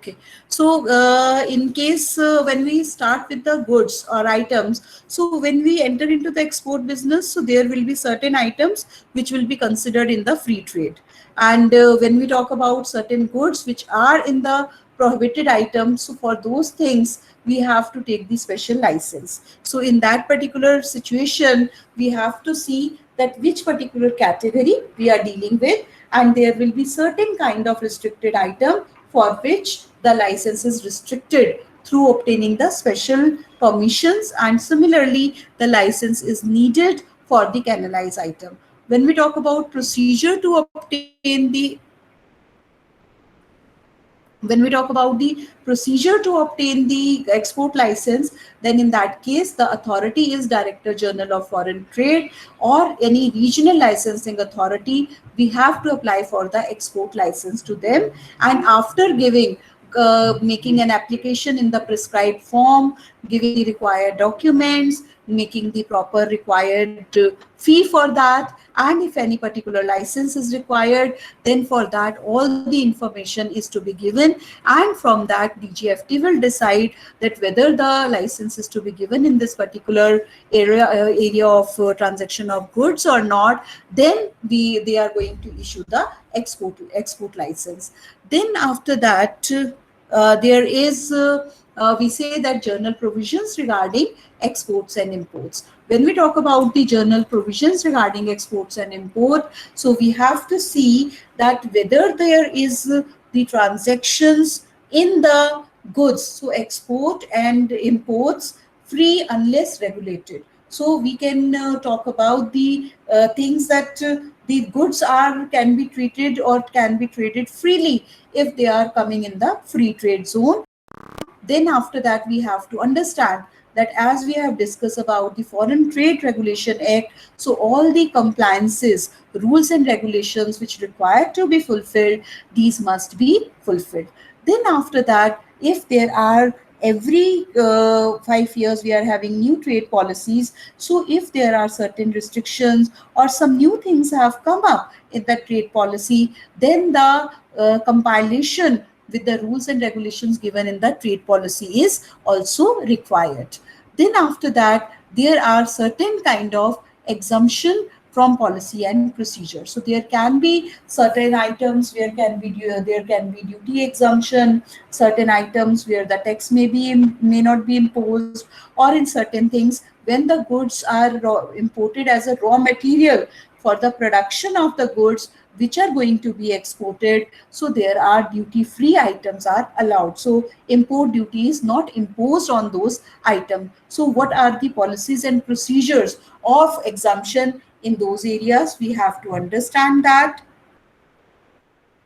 Okay, so in case when we start with the goods or items, so when we enter into the export business, so there will be certain items which will be considered in the free trade. And when we talk about certain goods which are in the prohibited items, so for those things, we have to take the special license. So in that particular situation, we have to see that which particular category we are dealing with, and there will be certain kind of restricted item for which the license is restricted through obtaining the special permissions, and similarly the license is needed for the canalized item. When we talk about procedure to obtain the when we talk about the procedure to obtain the export license, then in that case the authority is Director General of Foreign Trade or any regional licensing authority. We have to apply for the export license to them, and after giving making an application in the prescribed form, giving the required documents, making the proper required fee for that, and if any particular license is required, then for that all the information is to be given, and from that DGFT will decide that whether the license is to be given in this particular area of transaction of goods or not. Then they are going to issue the export license. Then after that there is we say that journal provisions regarding exports and imports. When we talk about the journal provisions regarding exports and import, so we have to see that whether there is the transactions in the goods, so export and imports free unless regulated. So we can talk about the things that the goods are can be treated or can be traded freely if they are coming in the free trade zone. Then after that we have to understand that as we have discussed about the Foreign Trade Regulation Act, so all the compliances, rules and regulations which require to be fulfilled, these must be fulfilled. Then after that, if there are every 5 years we are having new trade policies, so if there are certain restrictions or some new things have come up in the trade policy, then the compilation with the rules and regulations given in the trade policy is also required. Then after that, there are certain kind of exemption from policy and procedure. So there can be certain items where there can be duty exemption, certain items where the tax may not be imposed, or in certain things when the goods are imported as a raw material for the production of the goods which are going to be exported, so there are duty free items are allowed. So import duty is not imposed on those items. So what are the policies and procedures of exemption in those areas? We have to understand that.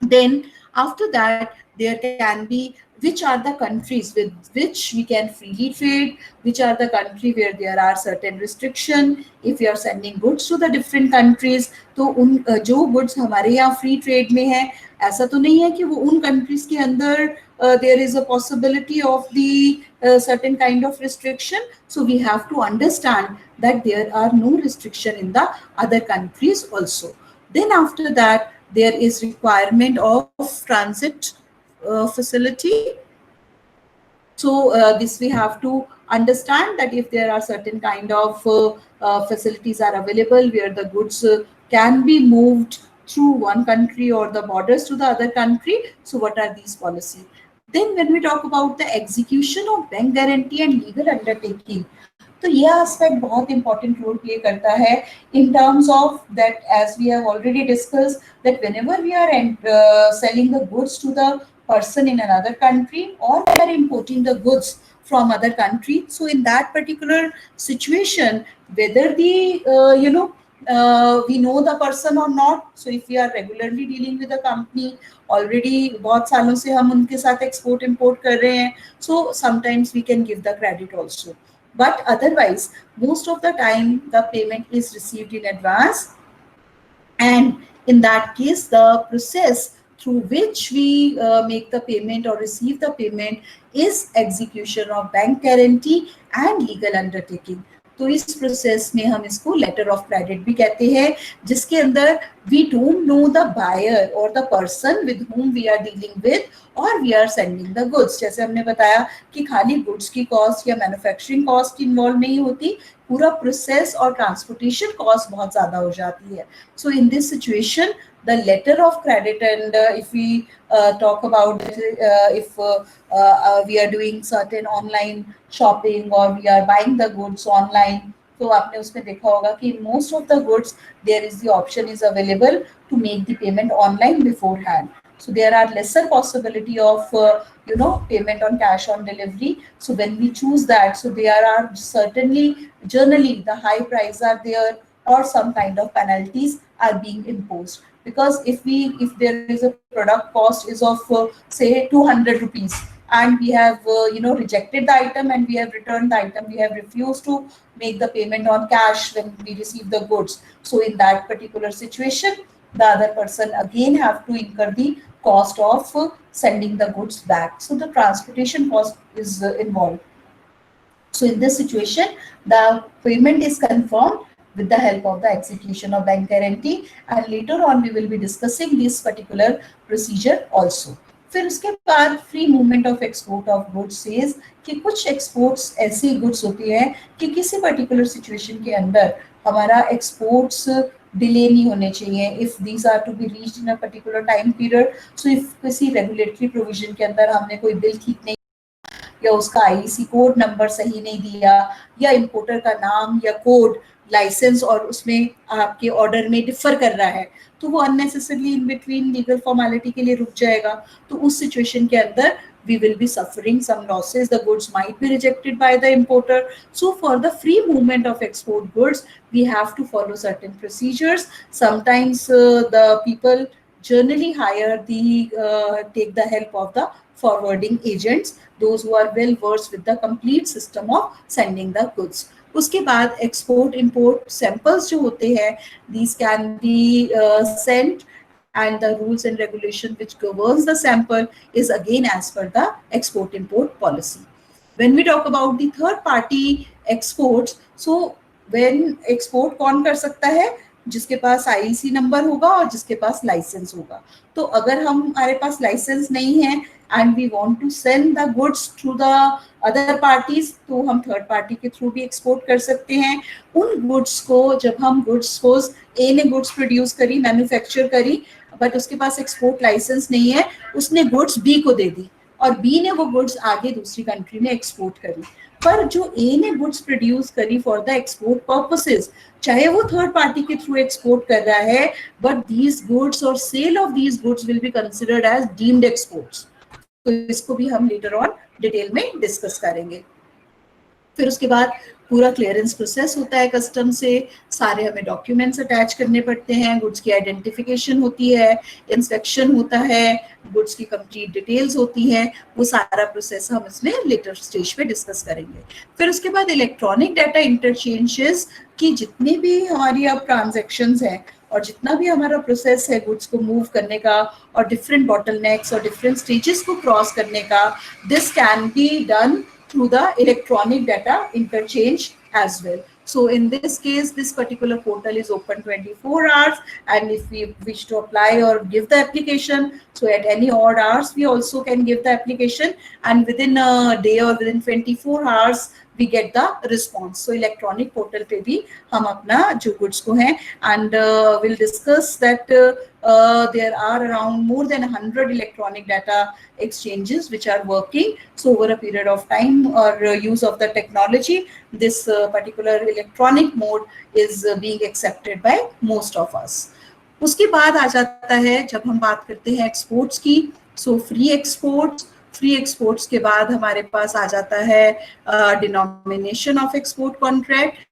Then after that, there can be which are the countries with which we can freely trade, which are the country where there are certain restriction if we are sending goods to the different countries. तो उन जो goods हमारे यहाँ free trade में है, ऐसा तो नहीं है कि वो उन countries के अंदर there is a possibility of the certain kind of restriction. So we have to understand that there are no restriction in the other countries also. Then after that, there is requirement of transit facility. So this we have to understand that if there are certain kind of facilities are available where the goods can be moved through one country or the borders to the other country. So what are these policies? Then when we talk about the execution of bank guarantee and legal undertaking, तो ये aspect बहुत important role play करता है in terms of that, as we have already discussed, that whenever we are selling the goods to the person in another country or we are importing the goods from other country, so in that particular situation, whether the we know the person or not, so if we are regularly dealing with a company, already बहुत सालों से हम उनके साथ export import कर रहे हैं, so sometimes we can give the credit also. But otherwise, most of the time the payment is received in advance, and in that case the process through which we make the payment or receive the payment is execution of bank guarantee and legal undertaking. तो इस process में हम इसको letter of credit भी कहते हैं, जिसके अंदर we don't know the buyer और the person with whom we are dealing with और we are sending the goods. जैसे हमने बताया कि खाली गुड्स की कॉस्ट या मैन्युफैक्चरिंग कॉस्ट इन्वॉल्व नहीं होती, पूरा प्रोसेस और ट्रांसपोर्टेशन कॉस्ट बहुत ज्यादा हो जाती है। So in this situation the letter of credit, and if we talk about if we are doing certain online shopping or we are buying the goods online, तो आपने उसमें देखा होगा कि most of the goods there is the option is available to make the payment online beforehand. So there are lesser possibility of payment on cash on delivery. So when we choose that, so there are certainly generally the high price are there or some kind of penalties are being imposed, because if there is a product cost is of say 200 rupees and we have rejected the item and we have returned the item, we have refused to make the payment on cash when we receive the goods, so in that particular situation the other person again have to incur the cost of sending the goods back, so the transportation cost is involved. So in this situation, the payment is confirmed with the help of the execution of bank guarantee, and later on we will be discussing this particular procedure also. फिर उसके बाद free movement of export of goods says कि कुछ exports ऐसी goods होती है कि किसी पर्टिकुलर सिचुएशन के अंदर हमारा एक्सपोर्ट्स डिले नहीं होने चाहिए, if these are to be reached in a particular time period. So if किसी रेगुलेटरी प्रोविजन के अंदर हमने कोई बिल ठीक नहीं या उसका आईसी कोड नंबर सही नहीं दिया या इंपोर्टर का नाम या कोड लाइसेंस और उसमें आपके ऑर्डर में डिफर कर रहा है, तो वो unnecessarily in between legal formality के लिए रुक जाएगा। तो उस सिचुएशन के अंदर we will be suffering some losses, the goods might be rejected by the importer. So for the free movement of export goods we have to follow certain procedures. Sometimes the people generally hire take the help of the forwarding agents, those who are well versed with the complete system of sending the goods. उसके बाद export import samples जो होते हैं, these can be sent and the rules and regulation which governs the sample is again as per the export import policy. When we talk about the third party exports, so when export कौन कर सकता है, जिसके पास IC number होगा और जिसके पास licence होगा। तो अगर हमारे पास लाइसेंस नहीं है and we want to send the goods through the other parties, तो हम थर्ड पार्टी के थ्रू भी एक्सपोर्ट कर सकते हैं। उन गुड्स को जब हम गुड्स सपोज ए ने गुड्स प्रोड्यूस करी, मैन्युफैक्चर करी, बट उसके पास एक्सपोर्ट लाइसेंस नहीं है, उसने गुड्स बी को दे दी और बी ने वो गुड्स आगे दूसरी कंट्री में एक्सपोर्ट करी। पर जो ए ने गुड्स प्रोड्यूस करी फॉर द एक्सपोर्ट पर्पसेस, चाहे वो थर्ड पार्टी के थ्रू एक्सपोर्ट कर रहा है, बट दीज गुड्स और sale of these goods will be considered as deemed exports. तो इसको भी हम लेटर ऑन डिटेल में डिस्कस करेंगे। फिर उसके बाद पूरा क्लियरेंस प्रोसेस होता है कस्टम से, सारे हमें डॉक्यूमेंट्स अटैच करने पड़ते हैं, गुड्स की आइडेंटिफिकेशन होती है, इंस्पेक्शन होता है, गुड्स की कंप्लीट डिटेल्स होती हैं, वो सारा प्रोसेस हम इसमें लेटर स्टेज पे डिस्कस करेंगे। फिर उसके बाद इलेक्ट्रॉनिक डाटा इंटरचेंजेस की जितनी भी हमारी अब ट्रांजेक्शन्स हैं और जितना भी हमारा प्रोसेस है गुड्स को मूव करने का और डिफरेंट बॉटलनेक्स और डिफरेंट स्टेजेस को क्रॉस करने का, this can be done through the electronic data interchange as well. So in this case, this particular portal is open 24 hours, and if we wish to apply or give the application, so at any odd hours we also can give the application, and within a day or within 24 hours we get the response. So electronic portal पे भी हम अपना जो goods को हैं, and we'll discuss that there are around more than 100 electronic data exchanges which are working. So over a period of time or use of the technology, this particular electronic mode is being accepted by most of us. उसके बाद आ जाता है जब हम बात करते हैं एक्सपोर्ट्स की, सो फ्री एक्सपोर्ट्स के बाद हमारे पास आ जाता है denomination of export contract.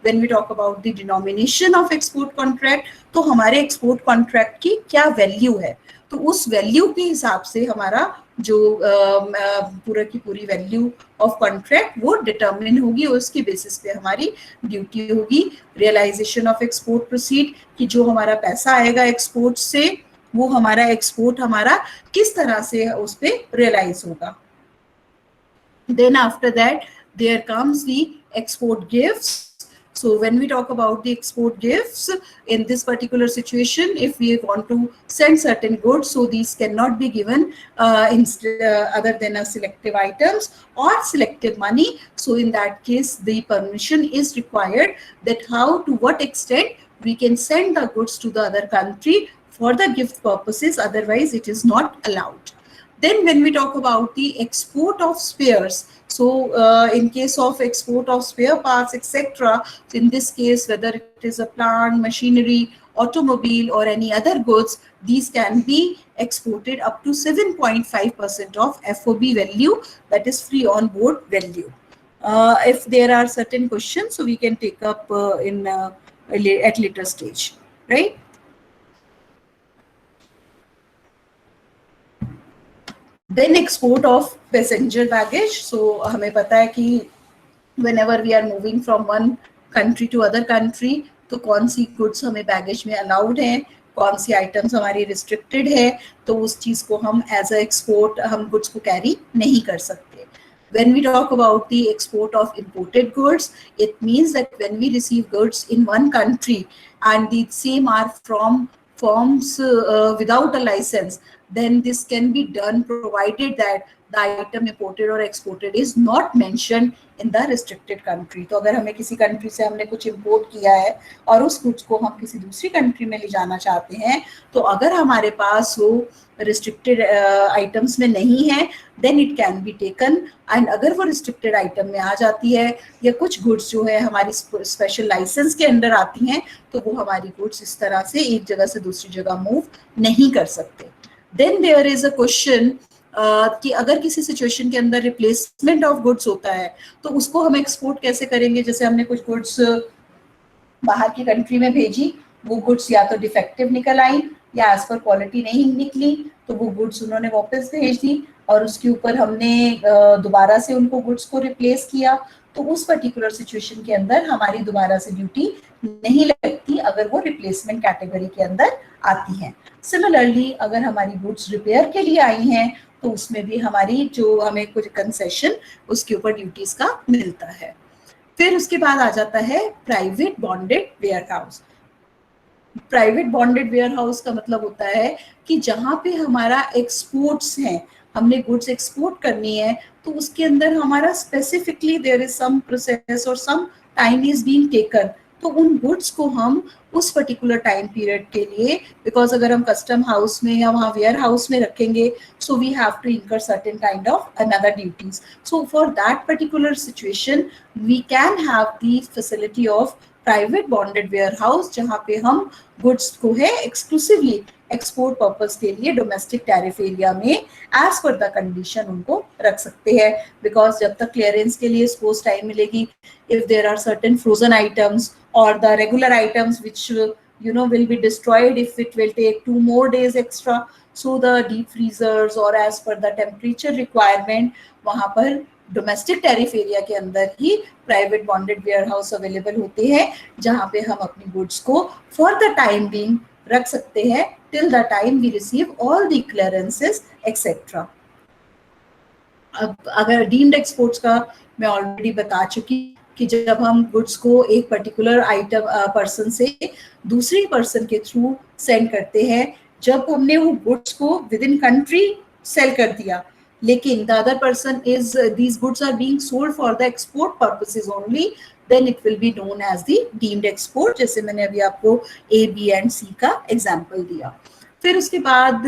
When we talk about the denomination of export contract, तो हमारे एक्सपोर्ट कॉन्ट्रैक्ट की क्या वैल्यू है, तो उस वैल्यू के हिसाब से हमारा जो पूरा की पूरी वैल्यू ऑफ कॉन्ट्रैक्ट वो डिटरमिन होगी, उसके बेसिस पे हमारी ड्यूटी होगी। रियलाइजेशन ऑफ एक्सपोर्ट प्रोसीड, कि जो हमारा पैसा आएगा एक्सपोर्ट से वो हमारा एक्सपोर्ट हमारा किस तरह से उस पे रियलाइज होगा। Then after that there comes the export gifts. So when we talk about the export gifts, in this particular situation, if we want to send certain goods, so these cannot be given other than a selective items or selective money. So in that case, the permission is required that how, to what extent we can send the goods to the other country for the gift purposes, otherwise it is not allowed. Then when we talk about the export of spares, so in case of export of spare parts, etc., in this case, whether it is a plant, machinery, automobile, or any other goods, these can be exported up to 7.5% of FOB value, that is free on board value. If there are certain questions, so we can take up at later stage, right? Then export of passenger baggage. So हमें पता है कि whenever we are moving from one country to other country, तो कौन सी goods हमें baggage में allowed है, कौन सी items हमारी restricted है, तो उस चीज को हम as a export हम goods को carry नहीं कर सकते. When we talk about the export of imported goods, it means that when we receive goods in one country and the same are from firms without a license, then this can be done provided that the item imported or exported is not mentioned in the restricted country. तो अगर हमें किसी country से हमने कुछ import किया है और उस goods को हम किसी दूसरी country में ले जाना चाहते हैं, तो अगर हमारे पास वो restricted items में नहीं है, then it can be taken. And अगर वो restricted item में आ जाती है या कुछ goods जो है हमारी special license के अंदर आती हैं, तो वो हमारी goods इस तरह से एक जगह से दूसरी जगह move नहीं कर सकते. Then there is a question कि अगर किसी सिचुएशन के अंदर रिप्लेसमेंट ऑफ गुड्स होता है, तो उसको हम एक्सपोर्ट कैसे करेंगे. जैसे हमने कुछ गुड्स बाहर की कंट्री में भेजी, वो गुड्स या तो डिफेक्टिव निकल आई या एज पर क्वालिटी नहीं निकली, तो वो गुड्स उन्होंने वापस भेज दी और उसके ऊपर हमने दोबारा से उनको गुड्स को रिप्लेस किया, तो उस पर्टिकुलर सिचुएशन के अंदर हमारी दोबारा से ड्यूटी नहीं लगती अगर वो रिप्लेसमेंट कैटेगरी के अंदर आती है. सिमिलरली अगर हमारी गुड्स रिपेयर के लिए आई हैं, तो उसमें भी हमारी जो हमें कुछ कंसेशन उसके ऊपर ड्यूटीज का मिलता है. फिर उसके बाद आ जाता है private bonded warehouse. Private bonded warehouse का मतलब होता है कि जहाँ पे हमारा एक्सपोर्ट्स हैं, हमने गुड्स एक्सपोर्ट करनी है, तो उसके अंदर हमारा specifically there is some process और some time is being taken, तो उन गुड्स को हम उस पर्टिकुलर टाइम पीरियड के लिए, बिकॉज अगर हम कस्टम हाउस में या वहाँ वेयर हाउस में रखेंगे, so we have to incur certain kind of another duties. So for that particular situation we can have the facility of private bonded warehouse, जहाँ पे हम गुड्स को है एक्सक्लूसिवली एक्सपोर्ट पर्पस के लिए domestic tariff area में as per the condition उनको रख सकते हैं. बिकॉज जब तक क्लियरेंस के लिए सपोज टाइम मिलेगी, if there are certain frozen items और the regular items which will be destroyed if it will take 2 more days extra, so the deep freezers or as per the temperature requirement, वहाँ पर domestic tariff area के अंदर ही private bonded warehouse available होते हैं, जहाँ पे हम अपनी गुड्स को फॉर द टाइम बीइंग रख सकते हैं till the time we receive all the clearances etcetera. अब अगर डीम्ड एक्सपोर्ट्स का मैं ऑलरेडी बता चुकी कि जब हम गुड्स को एक पर्टिकुलर आइटम पर्सन से दूसरी पर्सन के थ्रू सेंड करते हैं, जब हमने वो गुड्स को विद इन कंट्री सेल कर दिया, लेकिन the other person is these goods are being sold for the export purposes only, then it will be known as the deemed export, जैसे मैंने अभी आपको ए, बी एंड सी का एग्जाम्पल दिया. फिर उसके बाद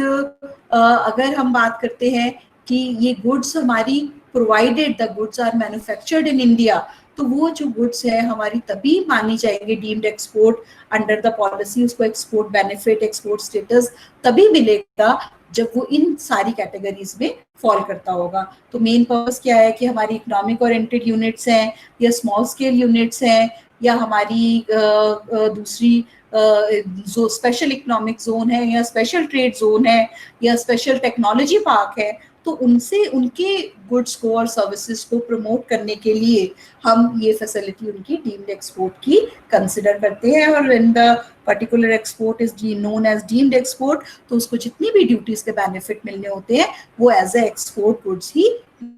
अगर हम बात करते हैं कि ये गुड्स हमारी provided the goods are manufactured in India, तो वो जो गुड्स है हमारी तभी मानी जाएंगे deemed export under the policy. उसको एक्सपोर्ट बेनिफिट, एक्सपोर्ट स्टेटस तभी मिलेगा जब वो इन सारी कैटेगरीज में फॉल करता होगा. तो मेन पर्पस क्या है कि हमारी इकोनॉमिक ओरिएंटेड यूनिट्स हैं या स्मॉल स्केल यूनिट्स हैं या हमारी दूसरी जो स्पेशल इकोनॉमिक जोन है या स्पेशल ट्रेड जोन है या स्पेशल टेक्नोलॉजी पार्क है, तो उनसे उनके गुड्स को और सर्विसेज को प्रमोट करने के लिए हम ये फैसिलिटी उनकी डीम्ड एक्सपोर्ट की कंसिडर करते हैं. और when the particular export is known as deemed export, तो उसको जितनी भी ड्यूटीज के बेनिफिट मिलने होते हैं वो एज ए एक्सपोर्ट गुड्स ही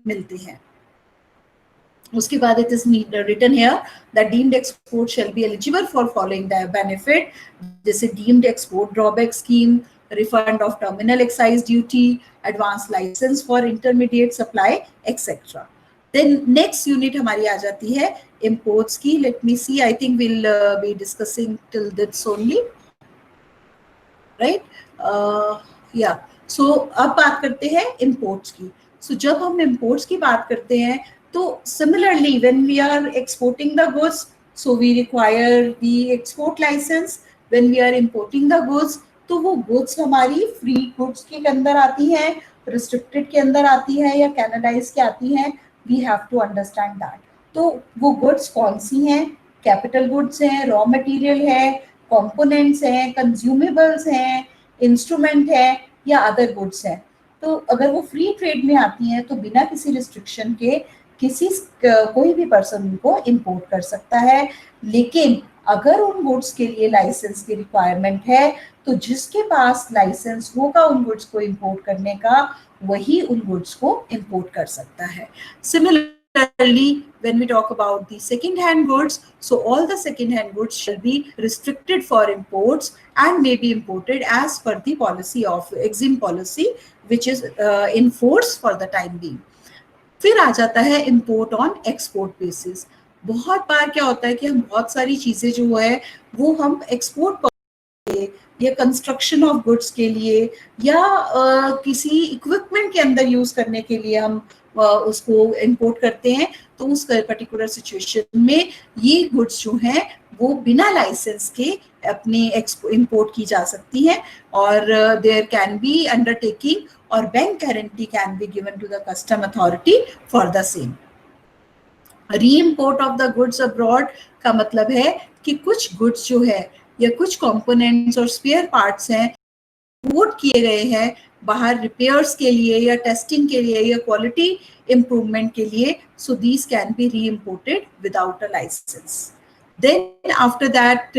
मिलते हैं. उसके बाद it is written here that deemed export shall be eligible for following the benefit, जैसे deemed export drawback scheme, refund of terminal excise duty, advance license for intermediate supply, etc. Then next unit हमारी आ जाती है imports की. Let me see, I think we'll be discussing till this only, right? Yeah. So अब बात करते हैं imports की. So जब हम imports की बात करते हैं, तो similarly when we are exporting the goods, so we require the export license. When we are importing the goods, तो वो goods हमारी free goods के अंदर आती हैं, restricted के अंदर आती है या canonized के आती हैं. We have to understand that. तो वो goods कौन सी हैं? Capital goods हैं, raw material है, components हैं, consumables हैं, इंस्ट्रूमेंट है या अदर गुड्स है. तो अगर वो फ्री ट्रेड में आती हैं तो बिना किसी रिस्ट्रिक्शन के कोई भी पर्सन उनको इंपोर्ट कर सकता है. लेकिन अगर उन गुड्स के लिए लाइसेंस की रिक्वायरमेंट है, तो जिसके पास लाइसेंस होगा उन गुड्स को इंपोर्ट करने का, वही उन गुड्स को इंपोर्ट कर सकता है. Similarly, when we talk about the second-hand goods, so all the second-hand goods shall be restricted for imports and may be imported as per the policy of EXIM policy, which is in force for the time being. फिर आ जाता है import on export basis. बहुत बार क्या होता है कि हम बहुत सारी चीजें जो है वो हम एक्सपोर्ट या कंस्ट्रक्शन ऑफ गुड्स के लिए या किसी इक्विपमेंट के अंदर यूज करने के लिए हम उसको इंपोर्ट करते हैं. तो उस पर्टिकुलर सिचुएशन में ये गुड्स जो हैं वो बिना लाइसेंस के अपने इंपोर्ट की जा सकती हैं, और देयर कैन बी अंडरटेकिंग और bank guarantee can be given to the custom authority for the same. Reimport of the goods abroad का मतलब है कि कुछ गुड्स जो है या कुछ कंपोनेंट्स और स्पेयर पार्ट्स हैं इंपोर्ट किए गए हैं बाहर रिपेयर्स के लिए या टेस्टिंग के लिए या क्वालिटी इम्प्रूवमेंट के लिए. So these can be reimported without a licence. Then after that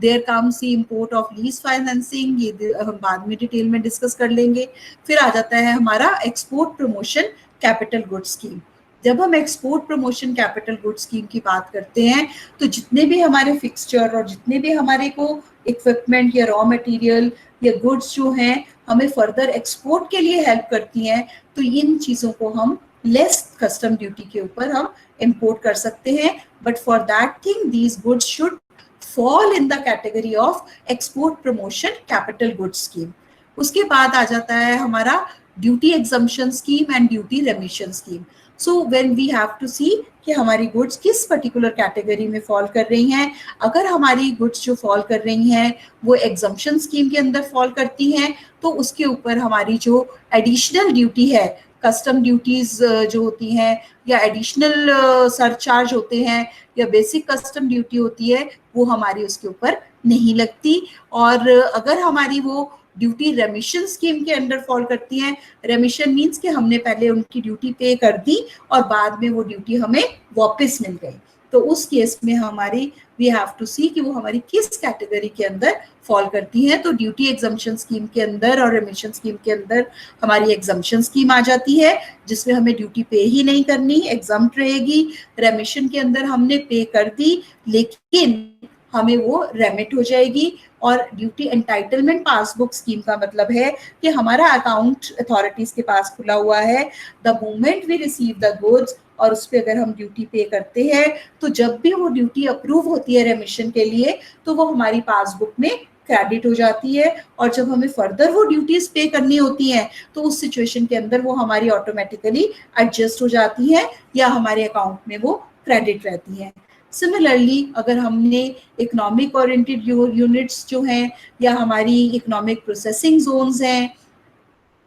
there comes the import of lease financing. ये हम बाद में डिटेल में डिस्कस कर लेंगे. फिर आ जाता है हमारा export promotion capital good scheme. जब हम export promotion capital good scheme की बात करते हैं, तो जितने भी हमारे फिक्सचर और जितने भी हमारे को इक्विपमेंट या रॉ मटेरियल या गुड्स जो हैं हमें फर्दर एक्सपोर्ट के लिए हेल्प करती हैं, तो इन चीज़ों को हम लेस कस्टम ड्यूटी के ऊपर हम इंपोर्ट कर सकते हैं. But for that thing these goods should fall in the category of export promotion capital goods scheme. उसके बाद आ जाता है हमारा duty exemption scheme and duty remission scheme. So when we have to see कि हमारी गुड्स किस particular category में फॉल कर रही हैं. अगर हमारी गुड्स जो फॉल कर रही हैं वो एग्जम्पशन स्कीम के अंदर फॉल करती हैं, तो उसके ऊपर हमारी जो एडिशनल ड्यूटी है, कस्टम ड्यूटीज जो होती हैं या एडिशनल सरचार्ज होते हैं या बेसिक कस्टम ड्यूटी होती है, वो हमारी उसके ऊपर नहीं लगती. और अगर हमारी वो ड्यूटी रेमिशन स्कीम के अंडर फॉल करती हैं, रेमिशन मींस कि हमने पहले उनकी ड्यूटी पे कर दी और बाद में वो ड्यूटी हमें वापस मिल गई, तो उस केस में हमारी वी हैव टू सी कि वो हमारी किस कैटेगरी के अंदर फॉल करती है. तो ड्यूटी एग्जम्पशन स्कीम के अंदर और रेमिशन स्कीम के अंदर हमारी एग्जम्पशन स्कीम आ जाती है, जिसमें हमें ड्यूटी पे ही नहीं करनी, एग्जम्प्ट रहेगी. रेमिशन के अंदर हमने पे कर दी लेकिन हमें वो रेमिट हो जाएगी. और ड्यूटी एंटाइटलमेंट पासबुक स्कीम का मतलब है कि हमारा अकाउंट अथॉरिटीज के पास खुला हुआ है, the moment we receive the goods, और उस पर अगर हम ड्यूटी पे करते हैं तो जब भी वो ड्यूटी अप्रूव होती है रेमिशन के लिए, तो वो हमारी पासबुक में क्रेडिट हो जाती है. और जब हमें फर्दर वो ड्यूटीज पे करनी होती हैं, तो उस सिचुएशन के अंदर वो हमारी ऑटोमेटिकली एडजस्ट हो जाती है या हमारे अकाउंट में वो क्रेडिट रहती है. सिमिलरली अगर हमने इकोनॉमिक ओरिएंटेड यूनिट्स जो हैं या हमारी इकोनॉमिक प्रोसेसिंग जोन्स हैं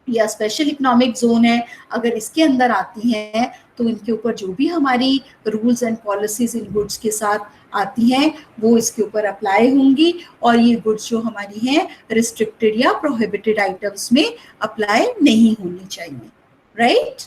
या स्पेशल इकोनॉमिक जोन है, अगर इसके अंदर आती हैं, तो इनके ऊपर जो भी हमारी rules and policies in goods के साथ आती हैं वो इसके ऊपर अप्लाई होंगी, और ये गुड्स जो हमारी हैं रिस्ट्रिक्टेड या प्रोहिबिटेड आइटम्स में अप्लाई नहीं होनी चाहिए. राइट?